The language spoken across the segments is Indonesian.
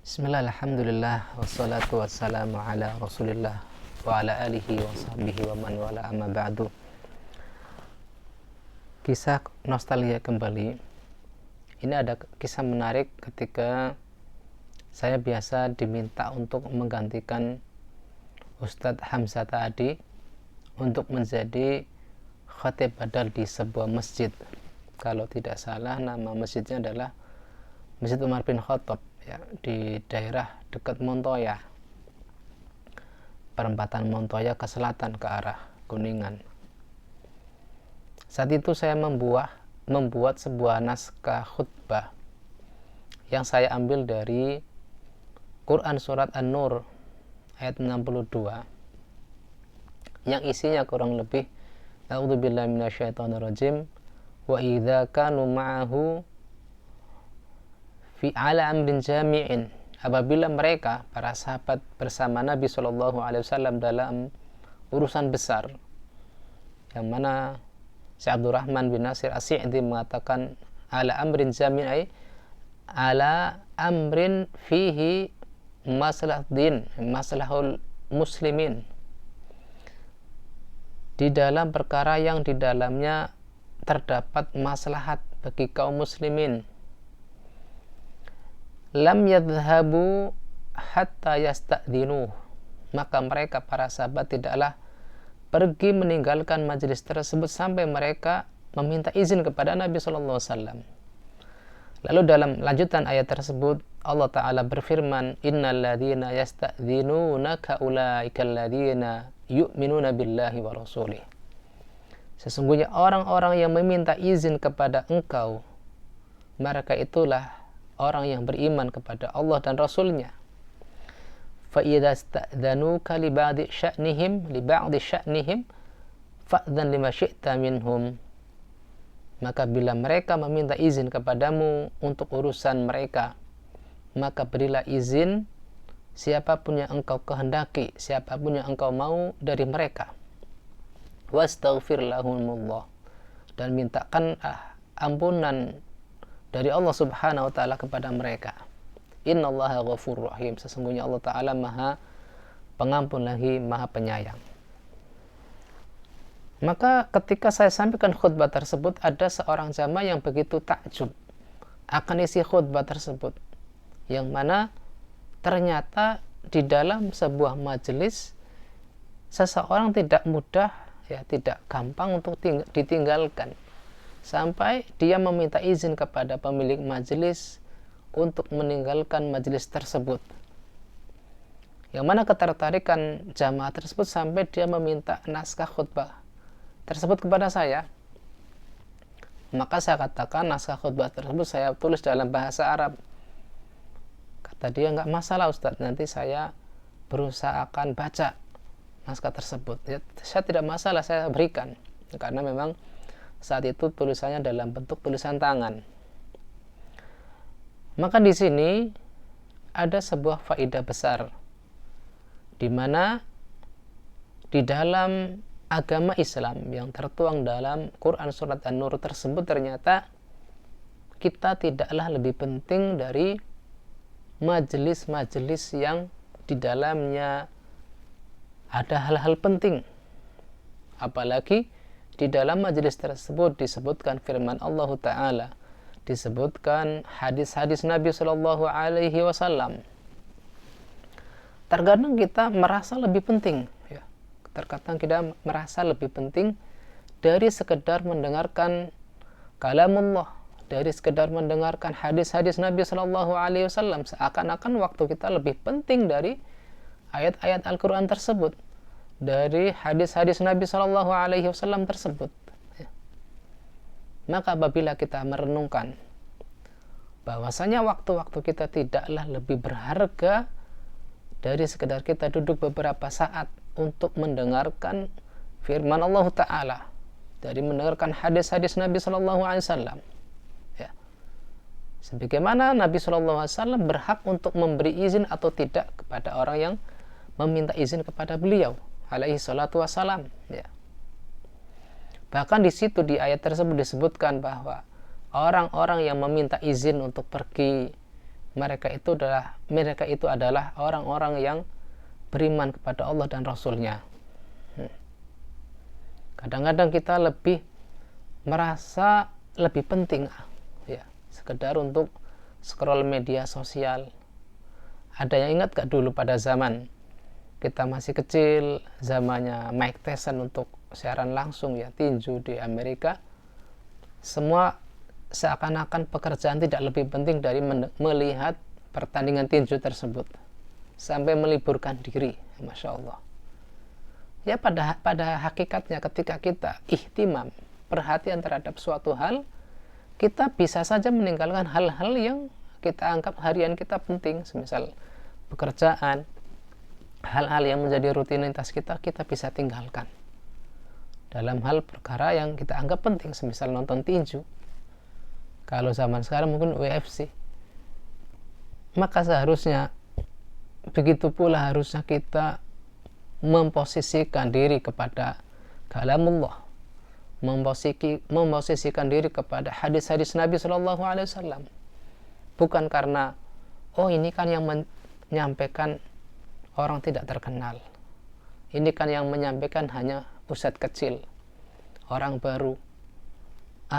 Bismillah, alhamdulillah, wassalatu wassalamu ala rasulillah wa ala alihi wa sahbihi wa man wala amma ba'du. Kisah nostalgia kembali. Ini ada kisah menarik ketika saya biasa diminta untuk menggantikan Ustadz Hamzah Ta'adi untuk menjadi khatib badal di sebuah masjid. Kalau tidak salah nama masjidnya adalah Masjid Umar bin Khattab, ya, di daerah dekat Montoya, perempatan Montoya ke selatan ke arah Kuningan. Saat itu saya membuat sebuah naskah khutbah yang saya ambil dari Quran surat An-Nur ayat 62 yang isinya kurang lebih a'udzubillahi minasyaitonirrajim wa idza kanu ma'ahu fi ala amrin jami'in, apabila mereka para sahabat bersama Nabi SAW dalam urusan besar, yang mana Syekh Abdurrahman bin Nasir As-Sa'di mengatakan ala amrin jami'in, ala amrin fihi masalah din, masalahul muslimin, di dalam perkara yang di dalamnya terdapat maslahat bagi kaum muslimin. Lam yadhhabu hatta yasta'dhinuh, maka mereka para sahabat tidaklah pergi meninggalkan majelis tersebut sampai mereka meminta izin kepada Nabi SAW. Lalu dalam lanjutan ayat tersebut Allah Ta'ala berfirman, innal ladzina yasta'dhinunaka ulaikal ladzina yu'minuna billahi wa rasulih, sesungguhnya orang-orang yang meminta izin kepada engkau, mereka itulah orang yang beriman kepada Allah dan Rasulnya. فَإِذَا اسْتَأْذَنُوكَ لِبَعْضِ شَأْنِهِمْ فَأْذَنْ لِمَا شِئْتَ مِنْهُمْ, maka bila mereka meminta izin kepadamu untuk urusan mereka, maka berilah izin siapapun yang engkau kehendaki, siapapun yang engkau mau dari mereka. وَاسْتَغْفِرْ لَهُمُ, dan mintakan ampunan dari Allah Subhanahu wa Ta'ala kepada mereka. Innallaha ghafurur rahim, sesungguhnya Allah Ta'ala maha pengampun lagi maha penyayang. Maka ketika saya sampaikan khutbah tersebut, ada seorang jamaah yang begitu takjub akan isi khutbah tersebut, yang mana ternyata di dalam sebuah majelis seseorang tidak mudah, ya, tidak gampang untuk ditinggalkan, sampai dia meminta izin kepada pemilik majelis untuk meninggalkan majelis tersebut, yang mana ketertarikan jamaah tersebut sampai dia meminta naskah khutbah tersebut kepada saya. Maka saya katakan naskah khutbah tersebut saya tulis dalam bahasa Arab. Kata dia, nggak masalah Ustadz, nanti saya berusaha akan baca naskah tersebut. Ya, saya tidak masalah, saya berikan, karena memang saat itu tulisannya dalam bentuk tulisan tangan. Maka di sini ada sebuah faedah besar, di mana di dalam agama Islam yang tertuang dalam Quran surat An-Nur tersebut, ternyata kita tidaklah lebih penting dari majelis-majelis yang di dalamnya ada hal-hal penting. Apalagi di dalam majelis tersebut disebutkan firman Allah Ta'ala, disebutkan hadis-hadis Nabi Shallallahu Alaihi Wasallam. Terkadang kita merasa lebih penting, ya. Terkadang kita merasa lebih penting dari sekedar mendengarkan kalamullah, dari sekedar mendengarkan hadis-hadis Nabi Shallallahu Alaihi Wasallam. Seakan-akan waktu kita lebih penting dari ayat-ayat Al-Quran tersebut, dari hadis-hadis Nabi Shallallahu Alaihi Wasallam tersebut. Maka apabila kita merenungkan bahwasanya waktu-waktu kita tidaklah lebih berharga dari sekedar kita duduk beberapa saat untuk mendengarkan firman Allah Ta'ala, dari mendengarkan hadis-hadis Nabi Shallallahu Alaihi Wasallam, ya. Sebagaimana Nabi Shallallahu Alaihi Wasallam berhak untuk memberi izin atau tidak kepada orang yang meminta izin kepada beliau alaihi salatu wassalam, ya. Bahkan di situ di ayat tersebut disebutkan bahwa orang-orang yang meminta izin untuk pergi mereka itu adalah orang-orang yang beriman kepada Allah dan Rasul-Nya. Kadang-kadang kita merasa lebih penting ya sekedar untuk scroll media sosial. Ada yang ingat gak dulu pada zaman kita masih kecil, zamannya Mike Tyson untuk siaran langsung ya tinju di Amerika, semua seakan-akan pekerjaan tidak lebih penting dari melihat pertandingan tinju tersebut sampai meliburkan diri. Masya Allah ya, pada hakikatnya ketika kita ihtimam, perhatian terhadap suatu hal, kita bisa saja meninggalkan hal-hal yang kita anggap harian kita penting, semisal pekerjaan, hal-hal yang menjadi rutinitas kita bisa tinggalkan dalam hal perkara yang kita anggap penting, semisal nonton tinju. Kalau zaman sekarang mungkin UFC. Maka seharusnya begitu pula harusnya kita memposisikan diri kepada kalamullah, memposisikan diri kepada hadis-hadis Nabi Shallallahu Alaihi Wasallam. Bukan karena ini kan yang menyampaikan orang tidak terkenal, ini kan yang menyampaikan hanya ustadz kecil, orang baru,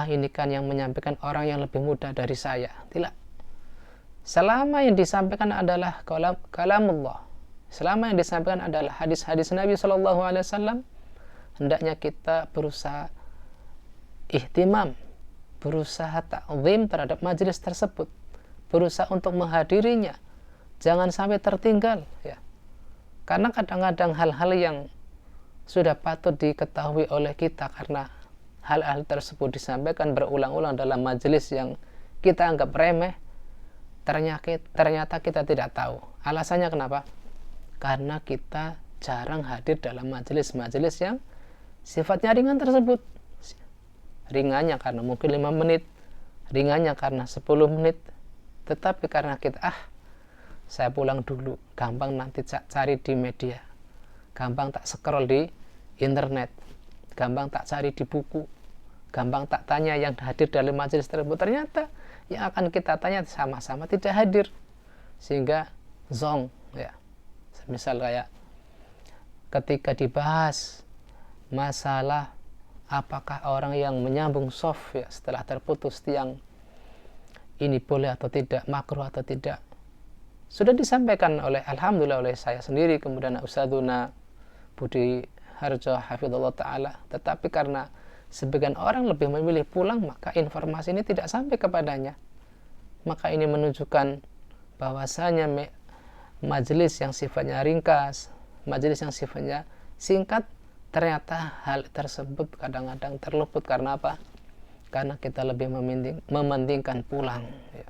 ini kan yang menyampaikan orang yang lebih muda dari saya. Tidak. Selama yang disampaikan adalah kalamullah, selama yang disampaikan adalah hadis-hadis Nabi Shallallahu Alaihi Wasallam, hendaknya kita berusaha ihtimam, berusaha ta'zim terhadap majelis tersebut, berusaha untuk menghadirinya, jangan sampai tertinggal ya. Karena kadang-kadang hal-hal yang sudah patut diketahui oleh kita, karena hal-hal tersebut disampaikan berulang-ulang dalam majelis yang kita anggap remeh, ternyata kita tidak tahu. Alasannya kenapa? Karena kita jarang hadir dalam majelis-majelis yang sifatnya ringan tersebut. Ringannya karena mungkin 5 menit, ringannya karena 10 menit, tetapi karena kita saya pulang dulu, gampang nanti cari di media, gampang tak scroll di internet, gampang tak cari di buku, gampang tak tanya yang hadir dalam majelis tersebut. Ternyata yang akan kita tanya sama-sama tidak hadir, sehingga zong ya. Misal kayak ketika dibahas masalah apakah orang yang menyambung shaf ya setelah terputus tiang ini boleh atau tidak, makruh atau tidak, sudah disampaikan alhamdulillah oleh saya sendiri, kemudian Ustadzuna Budi Harjo hafizallahu taala. Tetapi karena sebagian orang lebih memilih pulang, maka informasi ini tidak sampai kepadanya. Maka ini menunjukkan bahwasanya majelis yang sifatnya ringkas, majelis yang sifatnya singkat, ternyata hal tersebut kadang-kadang terluput. Karena apa? Karena kita lebih mementingkan pulang ya.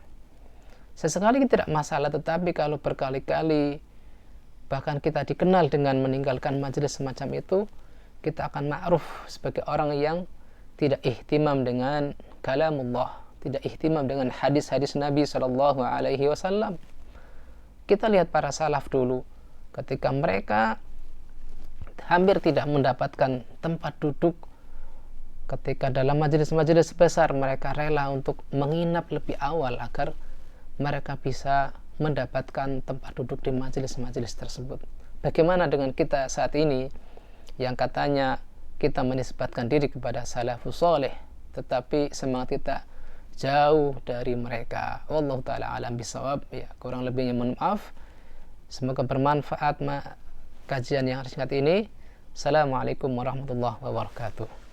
Sesekali tidak masalah, tetapi kalau berkali-kali bahkan kita dikenal dengan meninggalkan majelis semacam itu, kita akan ma'ruf sebagai orang yang tidak ihtimam dengan kalamullah, tidak ihtimam dengan hadis-hadis Nabi Shallallahu Alaihi Wasallam. Kita lihat para salaf dulu, ketika mereka hampir tidak mendapatkan tempat duduk, ketika dalam majelis-majelis besar mereka rela untuk menginap lebih awal agar mereka bisa mendapatkan tempat duduk di majelis-majelis tersebut. Bagaimana dengan kita saat ini yang katanya kita menisbatkan diri kepada salafus saleh, tetapi semangat kita jauh dari mereka. Wallahu taala alam bisawab ya. Kurang lebihnya mohon maaf. Semoga bermanfaat kajian yang singkat ini. Assalamualaikum warahmatullahi wabarakatuh.